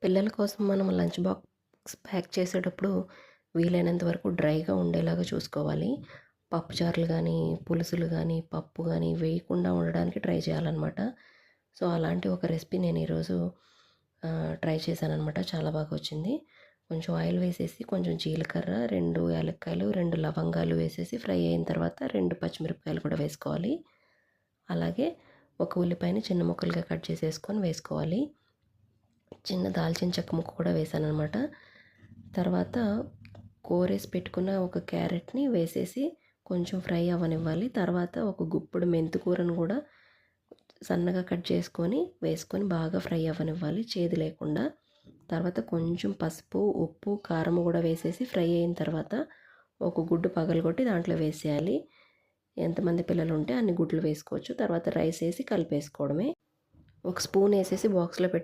పిల్లల కోసం మనం లంచ్ బాక్స్ ప్యాక్ చేసేటప్పుడు వీలైనంత వరకు డ్రైగా ఉండేలాగా చూసుకోవాలి. పప్పుచారులు గానీ, పులుసులు గానీ, పప్పు గానీ వేయకుండా ఉండడానికి ట్రై చేయాలనమాట. సో, అలాంటి ఒక రెసిపీ నేను ఈరోజు ట్రై చేశాననమాట. చాలా బాగా వచ్చింది. కొంచెం ఆయిల్ వేసేసి, కొంచెం జీలకర్ర, 2 యాలక్కాయలు, 2 లవంగాలు వేసేసి ఫ్రై అయిన తర్వాత 2 పచ్చిమిరపకాయలు కూడా వేసుకోవాలి. అలాగే ఒక ఉల్లిపాయని చిన్న ముక్కలుగా కట్ చేసేసుకొని వేసుకోవాలి. చిన్న దాల్చిన చెక్క ముక్క కూడా వేసాననమాట. తర్వాత కోరేసి పెట్టుకున్న ఒక క్యారెట్‌ని వేసేసి కొంచెం ఫ్రై అవ్వనివ్వాలి. తర్వాత ఒక గుప్పుడు మెంతికూరను కూడా సన్నగా కట్ చేసుకొని వేసుకొని బాగా ఫ్రై అవ్వనివ్వాలి చేదు లేకుండా. తర్వాత కొంచెం పసుపు, ఉప్పు, కారం కూడా వేసేసి ఫ్రై అయిన తర్వాత ఒక గుడ్డు పగలగొట్టి దాంట్లో వేసేయాలి. ఎంతమంది పిల్లలుంటే అన్ని గుడ్లు వేసుకోవచ్చు. తర్వాత రైస్ ఏసి కలిపేసుకోవడమే. ఒక స్పూన్ ఏసేసి బాక్స్‌లో